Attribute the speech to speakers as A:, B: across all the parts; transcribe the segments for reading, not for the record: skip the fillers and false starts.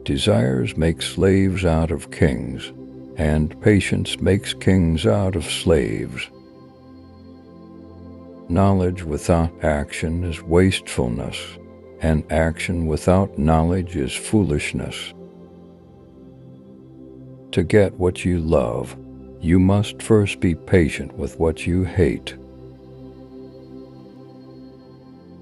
A: Desires make slaves out of kings, and patience makes kings out of slaves. Knowledge without action is wastefulness, and action without knowledge is foolishness. To get what you love, you must first be patient with what you hate.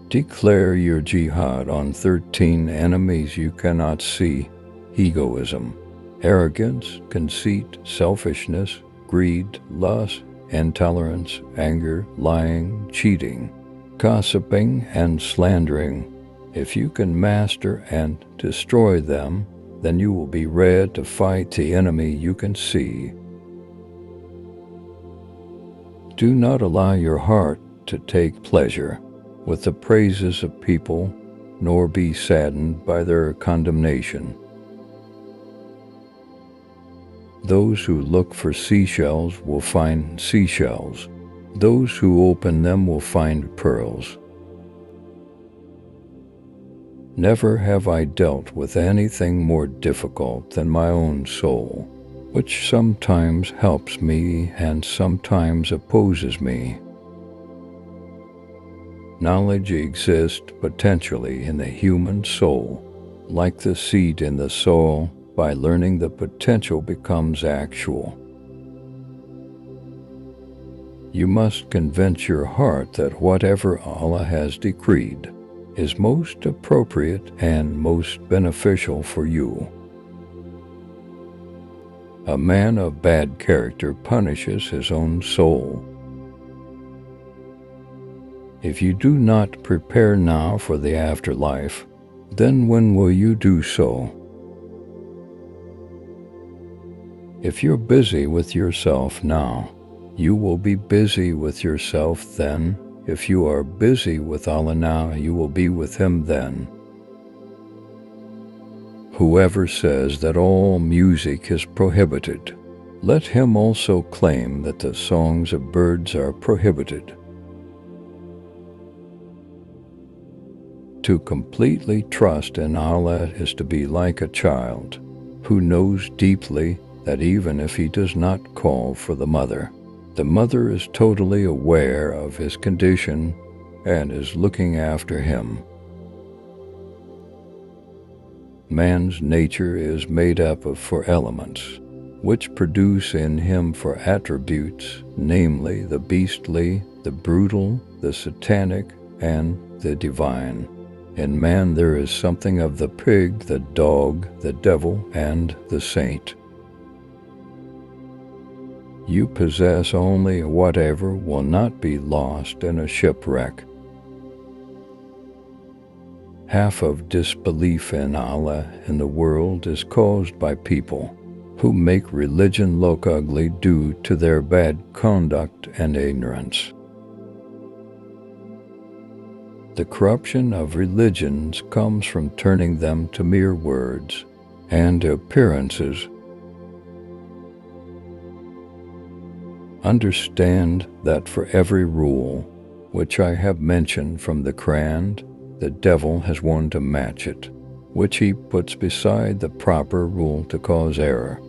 A: Declare your jihad on 13 enemies you cannot see: egoism, arrogance, conceit, selfishness, greed, lust, intolerance, anger, lying, cheating, gossiping, and slandering. If you can master and destroy them, then you will be ready to fight the enemy you can see. Do not allow your heart to take pleasure with the praises of people, nor be saddened by their condemnation. Those who look for seashells will find seashells. Those who open them will find pearls. Never have I dealt with anything more difficult than my own soul, which sometimes helps me and sometimes opposes me. Knowledge exists potentially in the human soul. Like the seed in the soil, by learning the potential becomes actual. You must convince your heart that whatever Allah has decreed is most appropriate and most beneficial for you. A man of bad character punishes his own soul. If you do not prepare now for the afterlife, then when will you do so? If you're busy with yourself now, you will be busy with yourself then. If you are busy with Allah now, you will be with Him then. Whoever says that all music is prohibited, let him also claim that the songs of birds are prohibited. To completely trust in Allah is to be like a child who knows deeply that even if he does not call for the mother is totally aware of his condition and is looking after him. Man's nature is made up of 4 elements, which produce in him 4 attributes, namely the beastly, the brutal, the satanic, and the divine. In man there is something of the pig, the dog, the devil, and the saint. You possess only whatever will not be lost in a shipwreck. Half of disbelief in Allah in the world is caused by people who make religion look ugly due to their bad conduct and ignorance. The corruption of religions comes from turning them to mere words and appearances. Understand that for every rule which I have mentioned from the Quran, the devil has one to match it, which he puts beside the proper rule to cause error.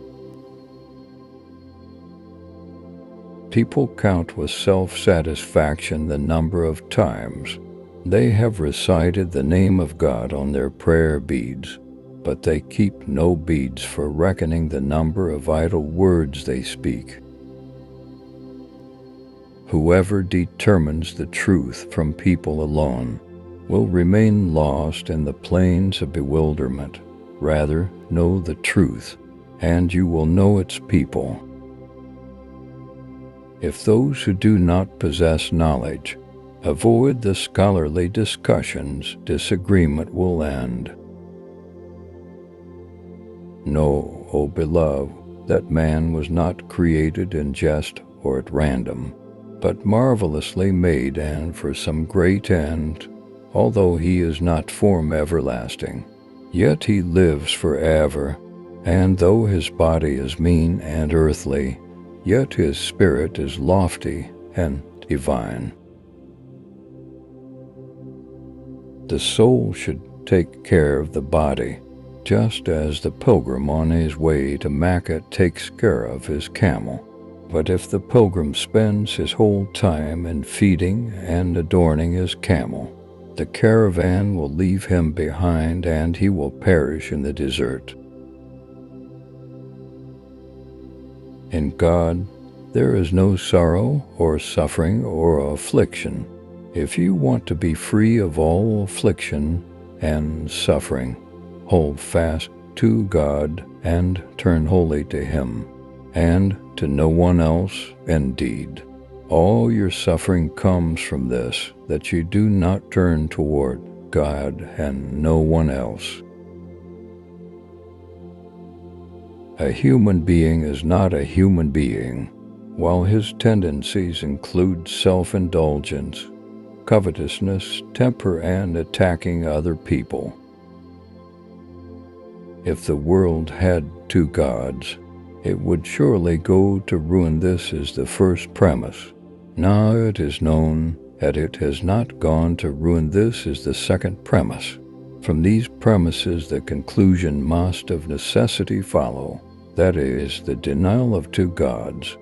A: People count with self-satisfaction the number of times they have recited the name of God on their prayer beads, but they keep no beads for reckoning the number of idle words they speak. Whoever determines the truth from people alone will remain lost in the plains of bewilderment. Rather, know the truth, and you will know its people. If those who do not possess knowledge avoid the scholarly discussions, disagreement will end. Know, O beloved, that man was not created in jest or at random, but marvelously made and for some great end. Although he is not form everlasting, yet he lives forever, and though his body is mean and earthly, yet his spirit is lofty and divine. The soul should take care of the body, just as the pilgrim on his way to Mecca takes care of his camel. But if the pilgrim spends his whole time in feeding and adorning his camel, the caravan will leave him behind and he will perish in the desert. In God, there is no sorrow or suffering or affliction. If you want to be free of all affliction and suffering, hold fast to God and turn wholly to Him, and to no one else indeed. All your suffering comes from this, that you do not turn toward God and no one else. A human being is not a human being, while his tendencies include self-indulgence, covetousness, temper, and attacking other people. If the world had two gods, it would surely go to ruin. This is the first premise. Now it is known that it has not gone to ruin. This is the second premise. From these premises the conclusion must of necessity follow, that is, the denial of two gods.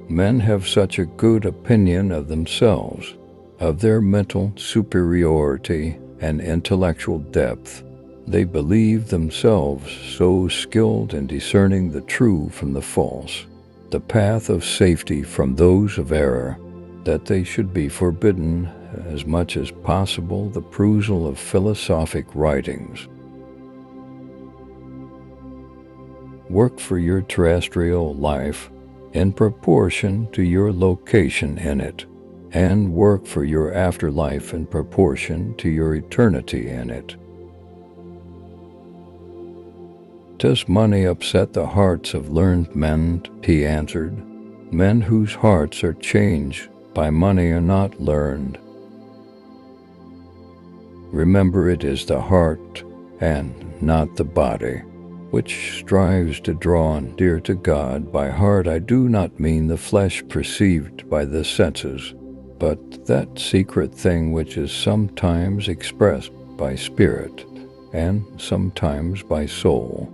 A: Men have such a good opinion of themselves, of their mental superiority and intellectual depth. They believe themselves so skilled in discerning the true from the false, the path of safety from those of error, that they should be forbidden as much as possible the perusal of philosophic writings. Work for your terrestrial life in proportion to your location in it, and work for your afterlife in proportion to your eternity in it. Does money upset the hearts of learned men? He answered. Men whose hearts are changed by money are not learned. Remember, it is the heart and not the body which strives to draw near to God. By heart I do not mean the flesh perceived by the senses, but that secret thing which is sometimes expressed by spirit and sometimes by soul.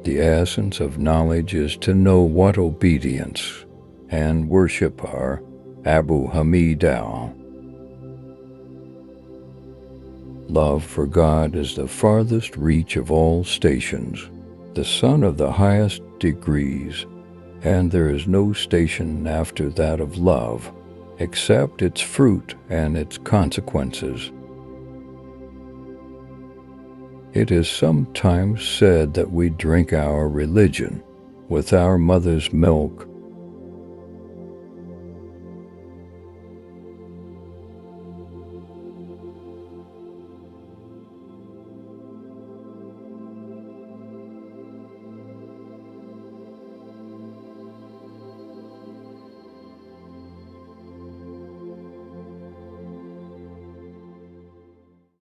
A: The essence of knowledge is to know what obedience and worship are. Abu Hamid Al. Love for God is the farthest reach of all stations, the sun of the highest degrees, and there is no station after that of love, except its fruit and its consequences. It is sometimes said that we drink our religion with our mother's milk,